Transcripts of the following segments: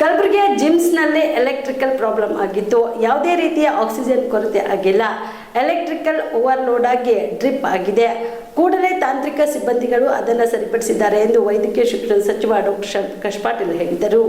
ಕಲಬುರಗಿಯ ಜಿಮ್ಸ್ನಲ್ಲಿ electrical problem ಆಗಿತ್ತು. ಯಾವುದೇ ರೀತಿಯ ಆಕ್ಸಿಜನ್ ಕೊರತೆ ಆಗಿಲ್ಲ. ಎಲೆಕ್ಟ್ರಿಕಲ್ ಓವರ್ಲೋಡ್ ಆಗಿ ಡ್ರಿಪ್ ಆಗಿದೆ. ಕೂಡಲೇ ತಾಂತ್ರಿಕ ಸಿಬ್ಬಂದಿಗಳು ಅದನ್ನು ಸರಿಪಡಿಸಿದ್ದಾರೆ ಎಂದು ವೈದ್ಯಕೀಯ ಶಿಕ್ಷಣ ಸಚಿವ ಡಾಕ್ಟರ್ ಶಂಕರ್ ಪಾಟೀಲ್ ಹೇಳಿದರು.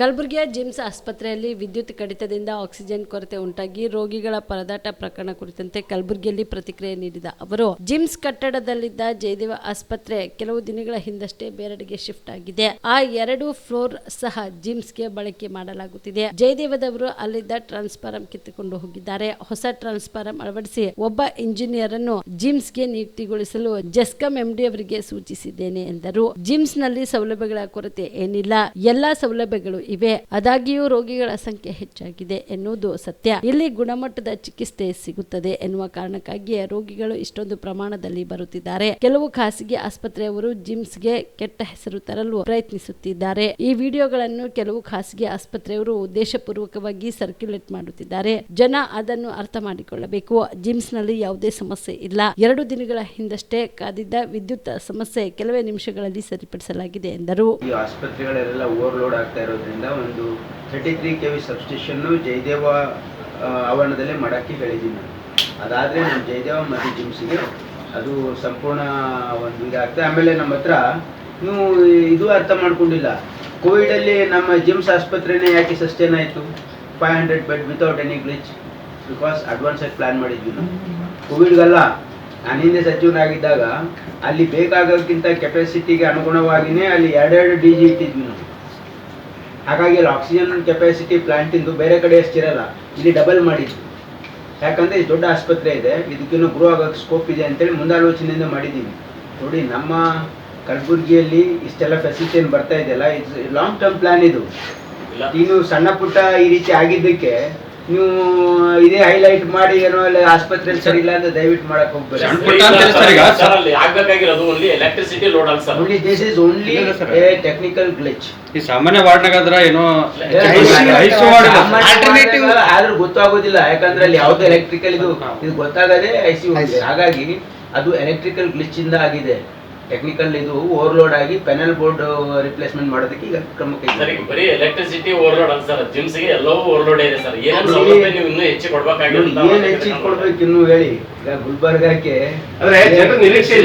ಕಲಬುರಗಿಯ ಜಿಮ್ಸ್ ಆಸ್ಪತ್ರೆಯಲ್ಲಿ ವಿದ್ಯುತ್ ಕಡಿತದಿಂದ ಆಕ್ಸಿಜನ್ ಕೊರತೆ ಉಂಟಾಗಿ ರೋಗಿಗಳ ಪರದಾಟ ಪ್ರಕರಣ ಕುರಿತಂತೆ ಕಲಬುರಗಿಯಲ್ಲಿ ಪ್ರತಿಕ್ರಿಯೆ ನೀಡಿದ ಅವರು, ಜಿಮ್ಸ್ ಕಟ್ಟಡದಲ್ಲಿದ್ದ ಜಯದೇವ ಆಸ್ಪತ್ರೆ ಕೆಲವು ದಿನಗಳ ಹಿಂದಷ್ಟೇ ಬೇರೆಡೆಗೆ ಶಿಫ್ಟ್ ಆಗಿದೆ. ಆ 2 ಫ್ಲೋರ್ ಸಹ ಜಿಮ್ಸ್ಗೆ ಬಳಕೆ ಮಾಡಲಾಗುತ್ತಿದೆ. ಜಯದೇವದವರು ಅಲ್ಲಿದ್ದ ಟ್ರಾನ್ಸ್ಫಾರಂ ಕಿತ್ತುಕೊಂಡು ಹೋಗಿದ್ದಾರೆ. ಹೊಸ ಟ್ರಾನ್ಸ್ಫಾರಂ ಅಳವಡಿಸಿ ಒಬ್ಬ ಇಂಜಿನಿಯರ್ ಅನ್ನು ಜಿಮ್ಸ್ಗೆ ನಿಯುಕ್ತಿಗೊಳಿಸಲು ಜೆಸ್ಕಾಂ ಎಂಡಿ ಅವರಿಗೆ ಸೂಚಿಸಿದ್ದೇನೆ ಎಂದರು. ಜಿಮ್ಸ್ ನಲ್ಲಿ ಸೌಲಭ್ಯಗಳ ಕೊರತೆ ಏನಿಲ್ಲ, ಎಲ್ಲಾ ಸೌಲಭ್ಯಗಳು ಇವೆ. ಆದಾಗ್ಯೂ ರೋಗಿಗಳ ಸಂಖ್ಯೆ ಹೆಚ್ಚಾಗಿದೆ ಎನ್ನುವುದು ಸತ್ಯ. ಇಲ್ಲಿ ಗುಣಮಟ್ಟದ ಚಿಕಿತ್ಸೆ ಸಿಗುತ್ತದೆ ಎನ್ನುವ ಕಾರಣಕ್ಕಾಗಿಯೇ ರೋಗಿಗಳು ಇಷ್ಟೊಂದು ಪ್ರಮಾಣದಲ್ಲಿ ಬರುತ್ತಿದ್ದಾರೆ. ಕೆಲವು ಖಾಸಗಿ ಆಸ್ಪತ್ರೆಯವರು ಜಿಮ್ಸ್ಗೆ ಕೆಟ್ಟ ಹೆಸರು ತರಲು ಪ್ರಯತ್ನಿಸುತ್ತಿದ್ದಾರೆ. ಈ ವಿಡಿಯೋಗಳನ್ನು ಕೆಲವು ಖಾಸಗಿ ಆಸ್ಪತ್ರೆಯವರು ಉದ್ದೇಶಪೂರ್ವಕವಾಗಿ ಸರ್ಕ್ಯುಲೇಟ್ ಮಾಡುತ್ತಿದ್ದಾರೆ. ಜನ ಅದನ್ನು ಅರ್ಥ ಮಾಡಿಕೊಳ್ಳಬೇಕು. ಜಿಮ್ಸ್ ನಲ್ಲಿ ಯಾವುದೇ ಸಮಸ್ಯೆ ಇಲ್ಲ. 2 ದಿನಗಳ ಹಿಂದಷ್ಟೇ ಕಾದಿದ್ದ ವಿದ್ಯುತ್ ಸಮಸ್ಯೆ ಕೆಲವೇ ನಿಮಿಷಗಳಲ್ಲಿ ಸರಿಪಡಿಸಲಾಗಿದೆ ಎಂದರು. ಈ ಆಸ್ಪತ್ರೆಗಳೆಲ್ಲ ಓವರ್ಲೋಡ್ ಆಗ್ತಾ ಇರೋದ್ರಿಂದ ಒಂದು 33 kV ಸಬ್ಸ್ಟೇಷನ್ ಜಯದೇವ ಆವರಣದಲ್ಲೇ ಮಾಡಕ್ಕೆ ಹೇಳಿದ್ದೀನಿ. ಅದಾದ್ರೆ ನಮ್ಮ ಜಯದೇವ ಮತ್ತು ಜಿಮ್ಸ್ಗೆ ಅದು ಸಂಪೂರ್ಣ ಒಂದು ಇದಾಗ್ತದೆ. ಆಮೇಲೆ ನಮ್ಮ ಹತ್ರ ನೀವು ಇದು ಅರ್ಥ ಮಾಡ್ಕೊಂಡಿಲ್ಲ, ಕೋವಿಡ್ ಅಲ್ಲಿ ನಮ್ಮ ಜಿಮ್ಸ್ ಆಸ್ಪತ್ರೆನೇ ಯಾಕೆ ಸಸ್ಟೇನ್ ಆಯಿತು 500 bed without any glitch? Because advance ಆಗಿ ಪ್ಲಾನ್ ಮಾಡಿದ್ವಿ ನಾವು. ಕೋವಿಡ್ಗಲ್ಲ, ನಾನು ಹಿಂದೆ ಸಚಿವನಾಗಿದ್ದಾಗ ಅಲ್ಲಿ ಬೇಕಾಗೋಕ್ಕಿಂತ ಕೆಪಾಸಿಟಿಗೆ ಅನುಗುಣವಾಗಿಯೇ ಅಲ್ಲಿ 2 DG ಇಟ್ಟಿದ್ವಿ ನಾವು. ಹಾಗಾಗಿ ಅಲ್ಲಿ ಆಕ್ಸಿಜನ್ ಕೆಪಾಸಿಟಿ ಪ್ಲಾಂಟಿಂದು ಬೇರೆ ಕಡೆ ಎಷ್ಟಿರಲ್ಲ, ಇಲ್ಲಿ ಡಬಲ್ ಮಾಡಿದ್ವಿ. ಯಾಕಂದರೆ ಇದು ದೊಡ್ಡ ಆಸ್ಪತ್ರೆ ಇದೆ, ಇದಕ್ಕಿನ್ನೂ ಗ್ರೋ ಆಗೋಕ್ಕೆ ಸ್ಕೋಪ್ ಇದೆ ಅಂತೇಳಿ ಮುಂದಾಲೋಚನೆಯಿಂದ ಮಾಡಿದ್ದೀವಿ. ನೋಡಿ, ನಮ್ಮ ಕಲಬುರಗಿಯಲ್ಲಿ ಇಷ್ಟೆಲ್ಲ ಫೆಸಿಲಿಟಿ ಏನು ಬರ್ತಾ ಇದೆಯಲ್ಲ, ಇಟ್ಸ್ ಲಾಂಗ್ ಟರ್ಮ್ ಪ್ಲಾನ್ ಇದು. ಇನ್ನು ಸಣ್ಣ ಪುಟ್ಟ ಈ ರೀತಿ ಆಗಿದ್ದಕ್ಕೆ ನೀವು ಇದೇ ಹೈಲೈಟ್ ಮಾಡಿ ಏನೋ ಅಲ್ಲಿ ಆಸ್ಪತ್ರೆ ಸರಿ ಇಲ್ಲ ಅಂತ ದಯವಿಟ್ಟು ಮಾಡಕ್ ಹೋಗ್ಬೇಡಿ. ಟೆಕ್ನಿಕಲ್ ಗ್ಲಿಚ್ ಈ ಸಾಮಾನ್ಯ ವಾರ್ಡ್ನಾಗಾದ್ರ ಏನೋ ಆದ್ರೂ ಗೊತ್ತಾಗೋದಿಲ್ಲ. ಯಾಕಂದ್ರೆ ಅಲ್ಲಿ ಯಾವ್ದು ಎಲೆಕ್ಟ್ರಿಕಲ್ ಇದು ಗೊತ್ತಾಗದೆ ICU. ಹಾಗಾಗಿ ಅದು ಎಲೆಕ್ಟ್ರಿಕಲ್ ಗ್ಲಿಚ್ ಇಂದ ಆಗಿದೆ. ಟೆಕ್ನಿಕಲ್ ಇದು ಓವರ್ಲೋಡ್ ಆಗಿ ಪೆನಲ್ ಬೋರ್ಡ್ ರಿಪ್ಲೇಸ್ಮೆಂಟ್ ಮಾಡೋದಕ್ಕೆ ಈಗ ಕ್ರಮ ಕೈಗೊಂಡಿದೆ. ಬರೀ ಎಲೆಕ್ಟ್ರಿಸಿಟಿ ಓವರ್ಲೋಡ್ ಅಲ್ಲ ಸರ್, ಜಿಮ್ಸ್ ಗೆ ಎಲ್ಲವೂ ಓವರ್ಲೋಡ್ ಇದೆ ಸರ್. ಏನು ಸೌಲಭ್ಯ ನೀವು ಇನ್ನೂ ಹೆಚ್ಚು ಕೊಡಬೇಕಾಗಿರುತ್ತೆ. ಏನು ಹೆಚ್ಚಿಗೆ ಕೊಡ್ಬೇಕು ಇನ್ನು ಹೇಳಿ. ಈಗ ಗುಲ್ಬರ್ಗಕ್ಕೆ ನಿರೀಕ್ಷೆ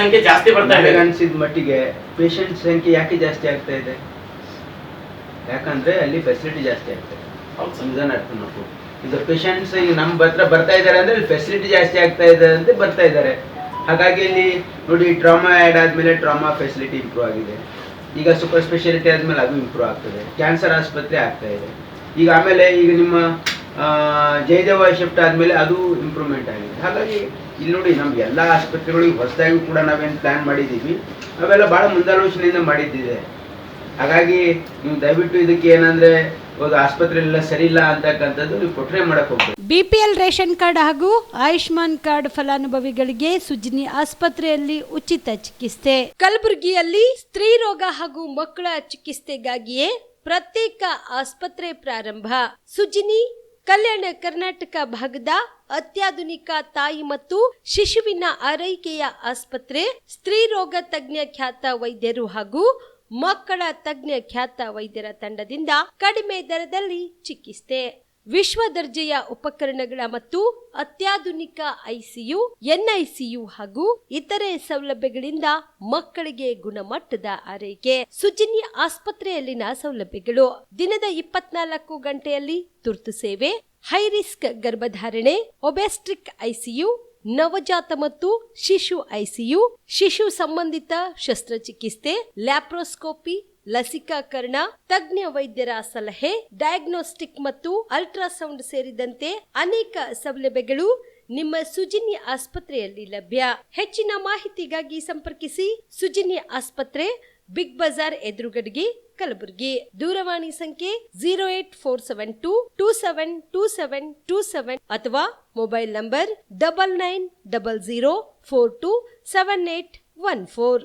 ಸಂಖ್ಯೆ ಜಾಸ್ತಿ ಬರ್ತಾ ಇದೆ. ಅನ್ಸಿದ ಮಟ್ಟಿಗೆ ಪೇಷಂಟ್ ಸಂಖ್ಯೆ ಯಾಕೆ ಜಾಸ್ತಿ ಆಗ್ತಾ ಇದೆ? ಯಾಕಂದ್ರೆ ಅಲ್ಲಿ ಫೆಸಿಲಿಟಿ ಜಾಸ್ತಿ ಆಗ್ತಾ ಇದೆ. ಇದನ್ನ ಅರ್ಥ ಮಾಡ್ಕೊ. ಇದು ಪೇಷಂಟ್ಸ್ ಈಗ ನಮ್ಮ ಹತ್ರ ಬರ್ತಾ ಇದ್ದಾರೆ ಅಂದ್ರೆ ಇಲ್ಲಿ ಫೆಸಿಲಿಟಿ ಜಾಸ್ತಿ ಆಗ್ತಾ ಇದೆ ಅಂತ ಬರ್ತಾ ಇದ್ದಾರೆ. ಹಾಗಾಗಿ ಇಲ್ಲಿ ನೋಡಿ, ಟ್ರಾಮಾ ಆ್ಯಡ್ ಆದಮೇಲೆ ಟ್ರಾಮಾ ಫೆಸಿಲಿಟಿ ಇಂಪ್ರೂವ್ ಆಗಿದೆ. ಈಗ ಸೂಪರ್ ಸ್ಪೆಷಾಲಿಟಿ ಆದಮೇಲೆ ಅದು ಇಂಪ್ರೂವ್ ಆಗ್ತದೆ. ಕ್ಯಾನ್ಸರ್ ಆಸ್ಪತ್ರೆ ಆಗ್ತಾ ಇದೆ. ಈಗ ಆಮೇಲೆ ಈಗ ನಿಮ್ಮ ಜಯದೇವ ಶಿಫ್ಟ್ ಆದಮೇಲೆ ಅದು ಇಂಪ್ರೂವ್ಮೆಂಟ್ ಆಗಿದೆ. ಹಾಗಾಗಿ ಇಲ್ಲಿ ನೋಡಿ, ನಮ್ಗೆ ಎಲ್ಲ ಆಸ್ಪತ್ರೆಗಳಿಗೂ ಹೊಸದಾಗಿ ಕೂಡ ನಾವೇನು ಪ್ಲ್ಯಾನ್ ಮಾಡಿದ್ದೀವಿ, ಅವೆಲ್ಲ ಭಾಳ ಮುಂದಾಲೋಚನೆಯಿಂದ ಮಾಡಿದ್ದಿದೆ. ಹಾಗಾಗಿ ನೀವು ದಯವಿಟ್ಟು ಇದಕ್ಕೆ ಏನಂದ್ರೆ ಆಸ್ಪತ್ರೆಲ್ಲ ಸರಿ ಇಲ್ಲ ಅಂತಕ್ಕಂಥದ್ದು ನೀವು ಕೊಟ್ರೆ ಮಾಡಕ್ ಹೋಗ್ಬೇಕು. BPL ರೇಷನ್ ಕಾರ್ಡ್ ಹಾಗೂ ಆಯುಷ್ಮಾನ್ ಕಾರ್ಡ್ ಫಲಾನುಭವಿಗಳಿಗೆ ಸುಜಿನಿ ಆಸ್ಪತ್ರೆಯಲ್ಲಿ ಉಚಿತ ಚಿಕಿತ್ಸೆ. ಕಲಬುರಗಿಯಲ್ಲಿ ಸ್ತ್ರೀ ರೋಗ ಹಾಗೂ ಮಕ್ಕಳ ಚಿಕಿತ್ಸೆಗಾಗಿಯೇ ಪ್ರತ್ಯೇಕ ಆಸ್ಪತ್ರೆ ಪ್ರಾರಂಭ. ಸುಜಿನಿ ಕಲ್ಯಾಣ ಕರ್ನಾಟಕ ಭಾಗದ ಅತ್ಯಾಧುನಿಕ ತಾಯಿ ಮತ್ತು ಶಿಶುವಿನ ಆರೈಕೆಯ ಆಸ್ಪತ್ರೆ. ಸ್ತ್ರೀ ರೋಗ ತಜ್ಞ ಖ್ಯಾತ ವೈದ್ಯರು ಹಾಗೂ ಮಕ್ಕಳ ತಜ್ಞ ಖ್ಯಾತ ವೈದ್ಯರ ತಂಡದಿಂದ ಕಡಿಮೆ ದರದಲ್ಲಿ ಚಿಕಿತ್ಸೆ, ವಿಶ್ವ ದರ್ಜೆಯ ಉಪಕರಣಗಳ ಮತ್ತು ಅತ್ಯಾಧುನಿಕ ICU, NICU ಹಾಗೂ ಇತರೆ ಸೌಲಭ್ಯಗಳಿಂದ ಮಕ್ಕಳಿಗೆ ಗುಣಮಟ್ಟದ ಆರೈಕೆ. ಸುಜಿನಿ ಆಸ್ಪತ್ರೆಯಲ್ಲಿನ ಸೌಲಭ್ಯಗಳು: ದಿನದ 24 ಗಂಟೆಯಲ್ಲಿ ತುರ್ತು ಸೇವೆ, ಹೈ ರಿಸ್ಕ್ ಗರ್ಭಧಾರಣೆ, ಒಬೆಸ್ಟ್ರಿಕ್ ICU, ನವಜಾತ ಮತ್ತು ಶಿಶು ICU, ಶಿಶು ಸಂಬಂಧಿತ ಶಸ್ತ್ರಚಿಕಿತ್ಸೆ, ಲ್ಯಾಪ್ರೋಸ್ಕೋಪಿ, ಲಸಿಕಾಕರಣ, ತಜ್ಞ ವೈದ್ಯರ ಸಲಹೆ, ಡಯಾಗ್ನೋಸ್ಟಿಕ್ ಮತ್ತು ಅಲ್ಟ್ರಾಸೌಂಡ್ ಸೇರಿದಂತೆ ಅನೇಕ ಸೌಲಭ್ಯಗಳು ನಿಮ್ಮ ಸುಜಿನಿ ಆಸ್ಪತ್ರೆಯಲ್ಲಿ ಲಭ್ಯ. ಹೆಚ್ಚಿನ ಮಾಹಿತಿಗಾಗಿ ಸಂಪರ್ಕಿಸಿ ಸುಜಿನಿ ಆಸ್ಪತ್ರೆ, ಬಿಗ್ ಬಜಾರ್ ಎದುರುಗಡೆಗೆ, ಕಲಬುರಗಿ. ದೂರವಾಣಿ ಸಂಖ್ಯೆ 08472727227 ಅಥವಾ ಮೊಬೈಲ್ ನಂಬರ್ 9900427814.